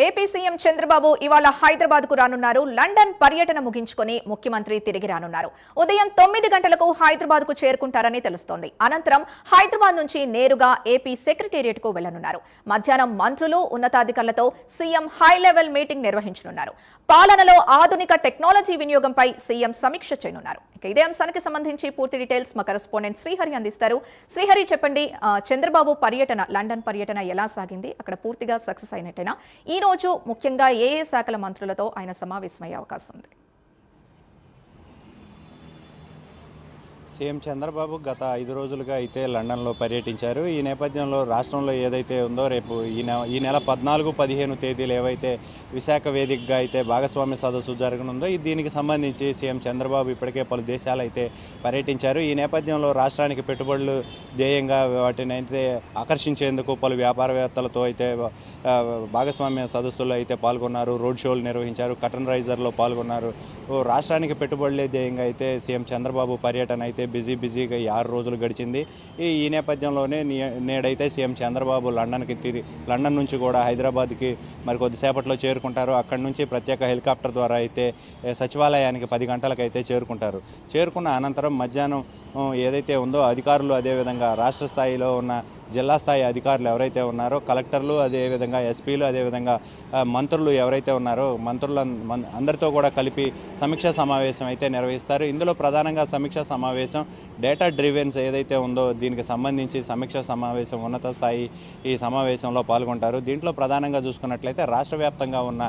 AP CM Chandrababu ఇవాళ హైదరాబాద్ కు రానున్నారు. లండన్ పర్యటన ముగించుకొని ముఖ్యమంత్రి తిరిగి రానున్నారు. ఉదయం 9 గంటలకు హైదరాబాద్ కు చేరుకుంటారని తెలుస్తోంది. అనంతరం హైదరాబాద్ నుంచి నేరుగా ఏపీ సెక్రటేరియట్ కు వెళ్లనున్నారు. మధ్యాహ్నం మంత్రులు, ఉన్నతాధికారులతో సీఎం హై లెవెల్ మీటింగ్ నిర్వహించనున్నారు. పాలనలో ఆధునిక టెక్నాలజీ వినియోగంపై సీఎం సమీక్ష చేయనున్నారు. ఇదే అంశానికి సంబంధించి పూర్తి డీటెయిల్స్ మా కరెస్పాండెంట్ శ్రీహరి అందిస్తారు. శ్రీహరి, చెప్పండి, చంద్రబాబు పర్యటన, లండన్ పర్యటన ఎలా సాగింది? అక్కడ పూర్తిగా సక్సెస్ అయినట్టేనా? ఈ రోజు ముఖ్యంగా ఏ శాఖల మంత్రులతో ఆయన సమావేశమయ్యే అవకాశం ఉంది? సీఎం చంద్రబాబు గత 5 రోజులుగా అయితే లండన్లో పర్యటించారు. ఈ నేపథ్యంలో రాష్ట్రంలో ఏదైతే ఉందో రేపు ఈ నెల 14, 15 తేదీలు ఏవైతే విశాఖ వేదికగా అయితే భాగస్వామ్య సదస్సు జరగనుందో దీనికి సంబంధించి సీఎం చంద్రబాబు ఇప్పటికే పలు దేశాలు అయితే పర్యటించారు. ఈ నేపథ్యంలో రాష్ట్రానికి పెట్టుబడులు ధ్యేయంగా వాటిని అయితే ఆకర్షించేందుకు పలు వ్యాపారవేత్తలతో అయితే భాగస్వామ్య సదస్సులో అయితే పాల్గొన్నారు. రోడ్ షోలు నిర్వహించారు. కర్టన్ రైజర్లో పాల్గొన్నారు. రాష్ట్రానికి పెట్టుబడులే ధ్యేయంగా అయితే సీఎం చంద్రబాబు పర్యటన అయితే బిజీగా 6 రోజులు గడిచింది. ఈ నేపథ్యంలోనే నేడైతే సీఎం చంద్రబాబు లండన్ నుంచి కూడా హైదరాబాద్కి మరి కొద్దిసేపట్లో చేరుకుంటారు. అక్కడి నుంచి ప్రత్యేక హెలికాప్టర్ ద్వారా అయితే సచివాలయానికి 10 గంటలకైతే చేరుకుంటారు. చేరుకున్న అనంతరం మధ్యాహ్నం ఏదైతే ఉందో అధికారులు, అదేవిధంగా రాష్ట్ర స్థాయిలో ఉన్న జిల్లా స్థాయి అధికారులు ఎవరైతే ఉన్నారో, కలెక్టర్లు, అదేవిధంగా ఎస్పీలు, అదేవిధంగా మంత్రులు ఎవరైతే ఉన్నారో అందరితో కూడా కలిపి సమీక్షా సమావేశం అయితే నిర్వహిస్తారు. ఇందులో ప్రధానంగా సమీక్షా సమావేశం డేటా డ్రివెన్స్ ఏదైతే ఉందో దీనికి సంబంధించి సమీక్షా సమావేశం ఉన్నత స్థాయి ఈ సమావేశంలో పాల్గొంటారు. దీంట్లో ప్రధానంగా చూసుకున్నట్లయితే రాష్ట్ర వ్యాప్తంగా ఉన్న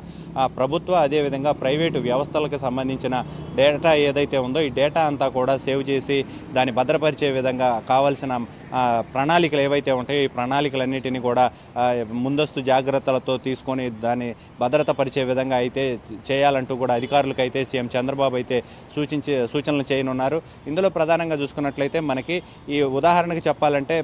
ప్రభుత్వ, అదేవిధంగా ప్రైవేటు వ్యవస్థలకు సంబంధించిన డేటా ఏదైతే ఉందో ఈ డేటా అంతా కూడా సేవ్ చేసి దాన్ని భద్రపరిచే విధంగా కావాల్సిన ప్రణాళికలు ఏవైతే ఉంటాయో ఈ ప్రణాళికలన్నిటినీ కూడా ముందస్తు జాగ్రత్తలతో తీసుకొని దాన్ని భద్రతపరిచే విధంగా అయితే చేయాలంటూ కూడా అధికారులకు అయితే సీఎం చంద్రబాబు అయితే సూచనలు చేయనున్నారు. ఇందులో ప్రధానంగా చూసుకున్నట్లయితే మనకి ఈ ఉదాహరణకు చెప్పాలంటే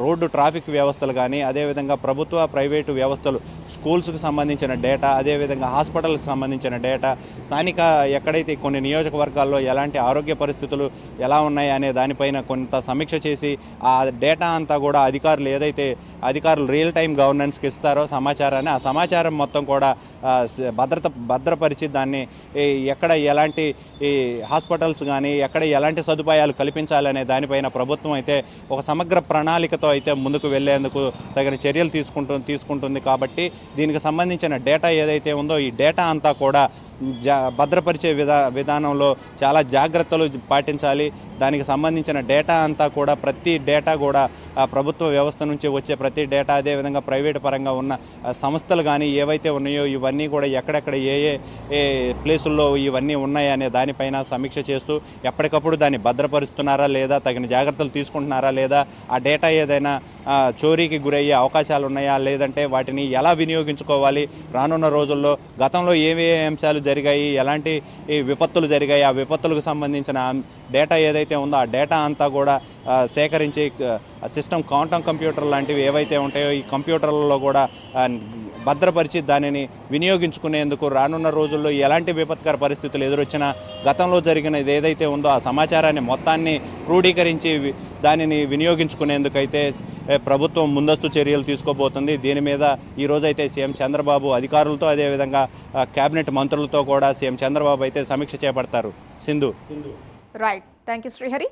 రోడ్డు ట్రాఫిక్ వ్యవస్థలు కానీ, అదేవిధంగా ప్రభుత్వ, ప్రైవేటు వ్యవస్థలు, స్కూల్స్కి సంబంధించిన డేటా, అదేవిధంగా హాస్పిటల్కి సంబంధించిన డేటా, స్థానిక ఎక్కడైతే కొన్ని నియోజకవర్గాల్లో ఎలాంటి ఆరోగ్య పరిస్థితులు ఎలా ఉన్నాయి అనే దానిపైన కొంత సమీక్ష చేసి ఆ డేటా అంతా కూడా అధికారులు రియల్ టైం గవర్నెన్స్కి ఇస్తారో సమాచారాన్ని, ఆ సమాచారం మొత్తం కూడా భద్రపరిచి దాన్ని ఎక్కడ ఎలాంటి ఈ హాస్పిటల్స్ కానీ ఎక్కడ ఎలాంటి సదుపాయాలు కల్పించాలనే దానిపైన ప్రభుత్వం అయితే ఒక సమగ్ర ప్రణాళికతో అయితే ముందుకు వెళ్లేందుకు తగిన చర్యలు తీసుకుంటుంది. కాబట్టి దీనికి సంబంధించిన డేటా ఏదైతే ఉందో ఈ డేటా అంతా కూడా భద్రపరిచే విధానంలో చాలా జాగ్రత్తలు పాటించాలి. దానికి సంబంధించిన డేటా అంతా కూడా ప్రతి డేటా కూడా ప్రభుత్వ వ్యవస్థ నుంచి వచ్చే ప్రతి డేటా, అదేవిధంగా ప్రైవేటు పరంగా ఉన్న సంస్థలు కానీ ఏవైతే ఉన్నాయో ఇవన్నీ కూడా ఎక్కడెక్కడ ఏ ప్లేసుల్లో ఇవన్నీ ఉన్నాయి అనే దానిపైన సమీక్ష చేస్తూ ఎప్పటికప్పుడు దాన్ని భద్రపరుస్తున్నారా లేదా, తగిన జాగ్రత్తలు తీసుకుంటున్నారా లేదా, ఆ డేటా ఏదైనా చోరీకి గురయ్యే అవకాశాలు ఉన్నాయా, లేదంటే వాటిని ఎలా వినియోగించుకోవాలి, రానున్న రోజుల్లో గతంలో ఏవే అంశాలు జరిగాయి, ఎలాంటి విపత్తులు జరిగాయి, ఆ విపత్తులకు సంబంధించిన డేటా ఏదైతే ఉందో ఆ డేటా అంతా కూడా సేకరించి సిస్టమ్, క్వాంటమ్ కంప్యూటర్ లాంటివి ఏవైతే ఉంటాయో ఈ కంప్యూటర్లలో కూడా భద్రపరిచి దానిని వినియోగించుకునేందుకు రానున్న రోజుల్లో ఎలాంటి విపత్కర పరిస్థితులు ఎదురొచ్చినా గతంలో జరిగినది ఏదైతే ఉందో ఆ సమాచారాన్ని మొత్తాన్ని క్రోడీకరించి దానిని వినియోగించుకునేందుకైతే ప్రభుత్వం ముందస్తు చర్యలు తీసుకోబోతుంది. దీని మీద ఈరోజైతే సీఎం చంద్రబాబు అధికారులతో, అదేవిధంగా కేబినెట్ మంత్రులతో కూడా సీఎం చంద్రబాబు అయితే సమీక్ష చేపడతారు. Sindhu. Right, thank you Srihari.